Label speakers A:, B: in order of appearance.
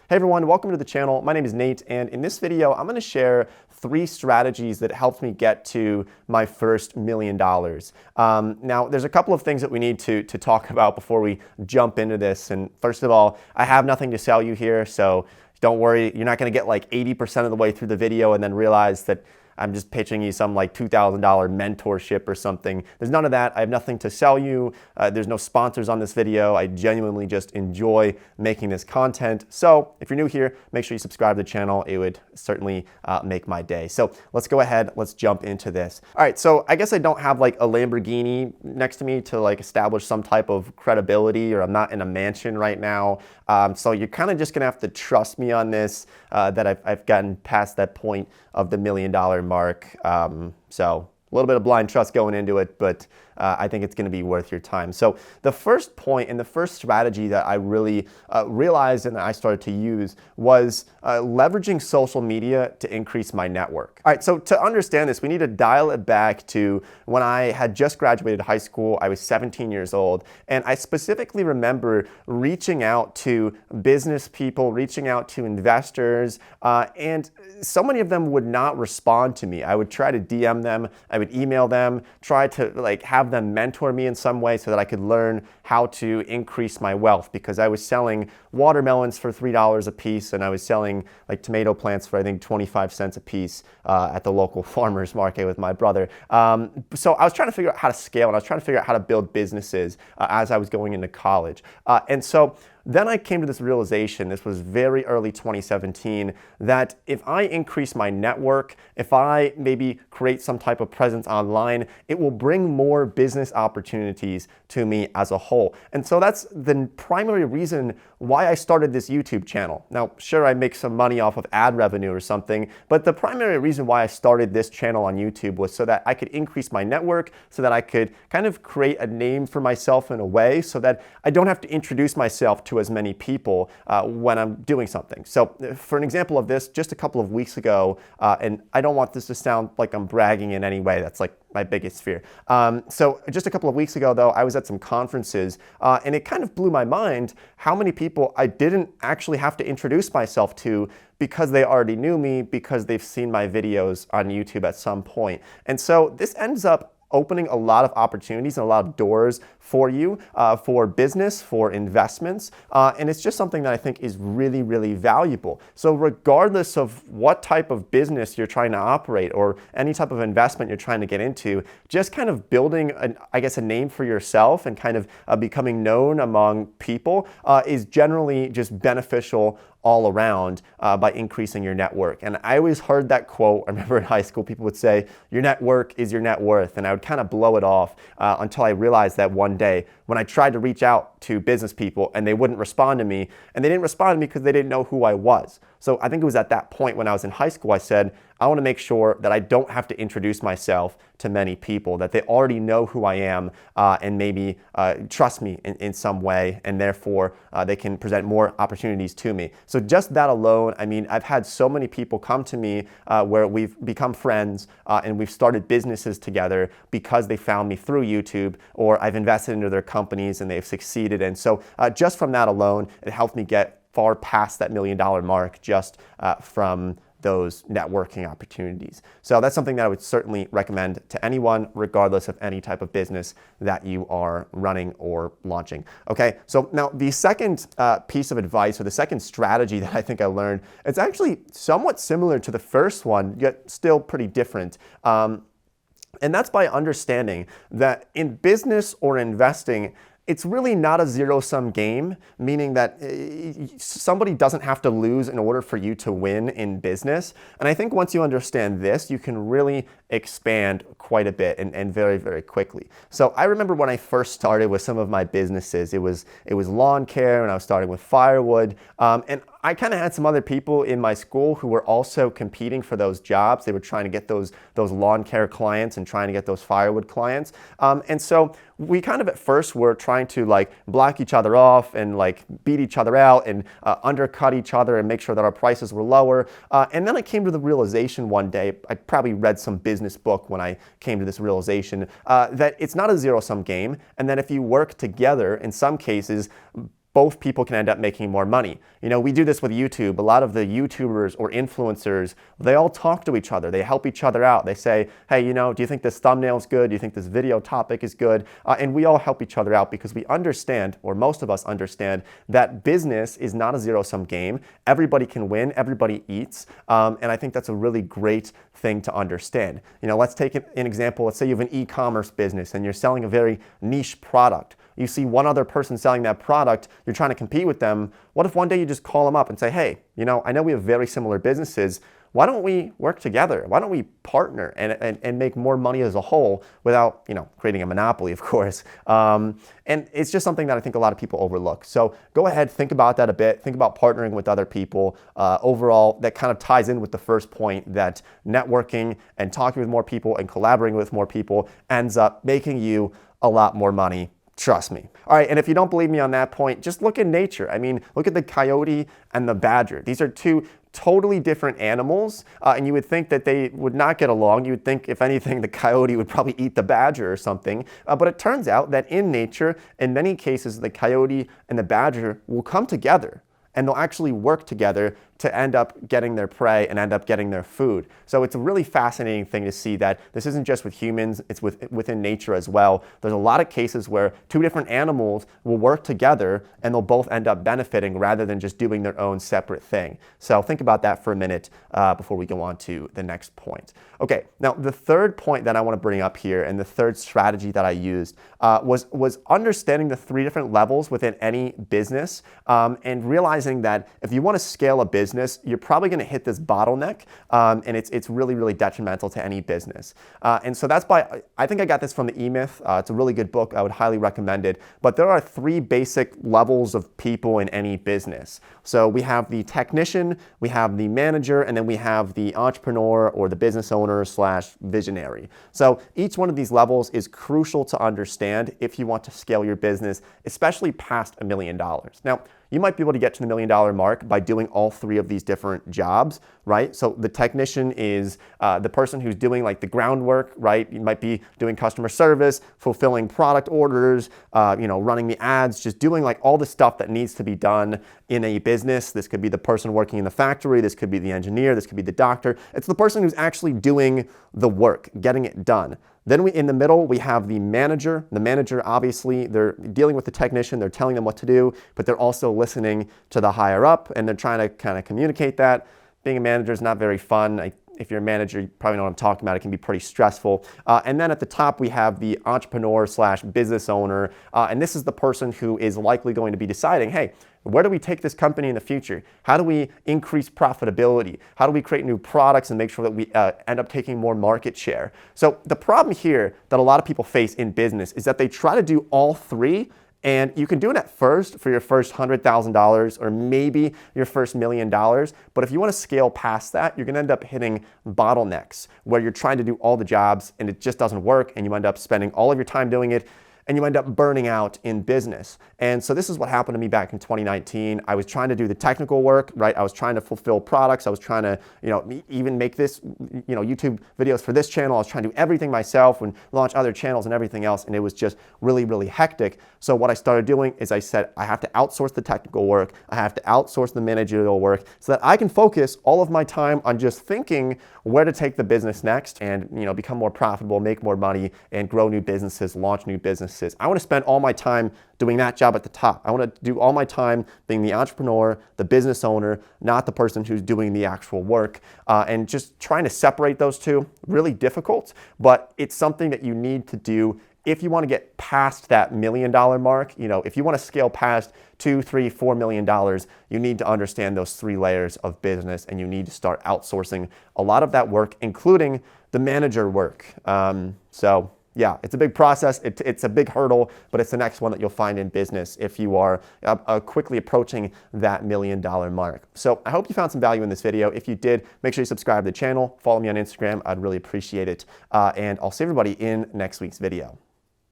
A: Hey everyone, welcome to the channel. My name is Nate, and in this video, I'm gonna share 3 strategies that helped me get to my first $1 million. Now, there's a couple of things that we need to talk about before we jump into this. And first of all, I have nothing to sell you here, so don't worry, you're not gonna get like 80% of the way through the video and then realize that I'm just pitching you some like $2,000 mentorship or something. There's none of that. I have nothing to sell you. There's no sponsors on this video. I genuinely just enjoy making this content. So if you're new here, make sure you subscribe to the channel. It would certainly make my day. So let's go ahead. Let's jump into this. All right, so I guess I don't have like a Lamborghini next to me to like establish some type of credibility, or I'm not in a mansion right now. So you're kind of just gonna have to trust me on this, that I've gotten past that point of the $1 million mark. So a little bit of blind trust going into it, but I think it's going to be worth your time. So the first point and the first strategy that I really realized and that I started to use was leveraging social media to increase my network. All right, so to understand this, we need to dial it back to when I had just graduated high school. I was 17 years old, and I specifically remember reaching out to business people, reaching out to investors, and so many of them would not respond to me. I would try to DM them, I would email them, try to like have them mentor me in some way so that I could learn how to increase my wealth, because I was selling watermelons for $3 a piece, and I was selling like tomato plants for I think 25 cents a piece at the local farmers market with my brother. So I was trying to figure out how to scale, and I was trying to figure out how to build businesses as I was going into college. And so then I came to this realization, this was very early 2017, that if I increase my network, if I maybe create some type of presence online, it will bring more business opportunities to me as a whole. And so that's the primary reason why I started this YouTube channel. Now, sure, I make some money off of ad revenue or something, but the primary reason why I started this channel on YouTube was so that I could increase my network, so that I could kind of create a name for myself in a way so that I don't have to introduce myself to as many people when I'm doing something. So for an example of this, just a couple of weeks ago, and I don't want this to sound like I'm bragging in any way, that's like my biggest fear. So just a couple of weeks ago though, I was at some conferences and it kind of blew my mind how many people I didn't actually have to introduce myself to because they already knew me, because they've seen my videos on YouTube at some point. And so this ends up opening a lot of opportunities and a lot of doors for you, for business, for investments, and it's just something that I think is really, really valuable. So regardless of what type of business you're trying to operate or any type of investment you're trying to get into, just kind of building, I guess, a name for yourself and kind of becoming known among people is generally just beneficial all around by increasing your network. And I always heard that quote. I remember in high school, people would say, your network is your net worth. And I would kind of blow it off until I realized that one day when I tried to reach out to business people and they wouldn't respond to me, and they didn't respond to me because they didn't know who I was. So I think it was at that point when I was in high school, I said, I want to make sure that I don't have to introduce myself to many people, that they already know who I am and maybe trust me in some way, and therefore they can present more opportunities to me. So just that alone, I mean, I've had so many people come to me where we've become friends and we've started businesses together because they found me through YouTube, or I've invested into their companies and they've succeeded. And so just from that alone, it helped me get far past that $1 million mark just from those networking opportunities. So that's something that I would certainly recommend to anyone, regardless of any type of business that you are running or launching. Okay, so now the second piece of advice, or the second strategy that I think I learned, it's actually somewhat similar to the first one, yet still pretty different. And that's by understanding that in business or investing, it's really not a zero-sum game, meaning that somebody doesn't have to lose in order for you to win in business. And I think once you understand this, you can really expand quite a bit and very, very quickly. So I remember when I first started with some of my businesses, it was lawn care, and I was starting with firewood. And I kind of had some other people in my school who were also competing for those jobs. They were trying to get those lawn care clients and trying to get those firewood clients. And so we kind of at first were trying to like block each other off and like beat each other out and undercut each other and make sure that our prices were lower. And then I came to the realization one day, I probably read some business book when I came to this realization, that it's not a zero-sum game, and that if you work together, in some cases, both people can end up making more money. You know, we do this with YouTube. A lot of the YouTubers or influencers, they all talk to each other. They help each other out. They say, hey, you know, do you think this thumbnail is good? Do you think this video topic is good? And we all help each other out because we understand, or most of us understand, that business is not a zero-sum game. Everybody can win. Everybody eats. And I think that's a really great thing to understand. You know, let's take an example. Let's say you have an e-commerce business and you're selling a very niche product. You see one other person selling that product, you're trying to compete with them. What if one day you just call them up and say, hey, you know, I know we have very similar businesses. Why don't we work together? Why don't we partner and make more money as a whole without, you know, creating a monopoly, of course. And it's just something that I think a lot of people overlook. So go ahead, think about that a bit. Think about partnering with other people. Overall, that kind of ties in with the first point that networking and talking with more people and collaborating with more people ends up making you a lot more money. Trust me. All right, and if you don't believe me on that point, just look at nature. I mean, look at the coyote and the badger. These are two totally different animals, and you would think that they would not get along. You would think, if anything, the coyote would probably eat the badger or something. But it turns out that in nature, in many cases, the coyote and the badger will come together, and they'll actually work together to end up getting their prey and end up getting their food. So it's a really fascinating thing to see that this isn't just with humans, it's within nature as well. There's a lot of cases where two different animals will work together and they'll both end up benefiting rather than just doing their own separate thing. So think about that for a minute before we go on to the next point. Okay, now the third point that I want to bring up here and the third strategy that I used was understanding the three different levels within any business and realizing that if you want to scale a business, you're probably going to hit this bottleneck, and it's really, really detrimental to any business. And so that's by, I think I got this from the E-Myth. It's a really good book. I would highly recommend it. But there are three basic levels of people in any business. So we have the technician, we have the manager, and then we have the entrepreneur or the business owner / visionary. So each one of these levels is crucial to understand if you want to scale your business, especially past $1 million. Now, you might be able to get to the $1 million mark by doing all three of these different jobs, right? So the technician is the person who's doing like the groundwork, right? You might be doing customer service, fulfilling product orders, you know, running the ads, just doing like all the stuff that needs to be done in a business. This could be the person working in the factory. This could be the engineer. This could be the doctor. It's the person who's actually doing the work, getting it done. Then in the middle, we have the manager. The manager, obviously, they're dealing with the technician. They're telling them what to do, but they're also listening to the higher up, and they're trying to kind of communicate that. Being a manager is not very fun. If you're a manager, you probably know what I'm talking about. It can be pretty stressful. And then at the top, we have the entrepreneur / business owner. And this is the person who is likely going to be deciding, hey, where do we take this company in the future? How do we increase profitability? How do we create new products and make sure that we end up taking more market share? So the problem here that a lot of people face in business is that they try to do all three. And you can do it at first for your first $100,000 or maybe your first $1 million. But if you want to scale past that, you're going to end up hitting bottlenecks where you're trying to do all the jobs and it just doesn't work. And you end up spending all of your time doing it. And you end up burning out in business. And so this is what happened to me back in 2019. I was trying to do the technical work, right? I was trying to fulfill products. I was trying to, you know, even make this, you know, YouTube videos for this channel. I was trying to do everything myself and launch other channels and everything else. And it was just really, really hectic. So what I started doing is I said, I have to outsource the technical work. I have to outsource the managerial work so that I can focus all of my time on just thinking where to take the business next and, you know, become more profitable, make more money, and grow new businesses, launch new businesses. I want to spend all my time doing that job at the top. I want to do all my time being the entrepreneur, the business owner, not the person who's doing the actual work. And just trying to separate those two, really difficult, but it's something that you need to do if you want to get past that $1 million mark. You know, if you want to scale past $2, $3, $4 million, you need to understand those three layers of business, and you need to start outsourcing a lot of that work, including the manager work. So yeah, it's a big process. It's a big hurdle, but it's the next one that you'll find in business if you are quickly approaching that $1 million mark. So I hope you found some value in this video. If you did, make sure you subscribe to the channel, follow me on Instagram. I'd really appreciate it. And I'll see everybody in next week's video.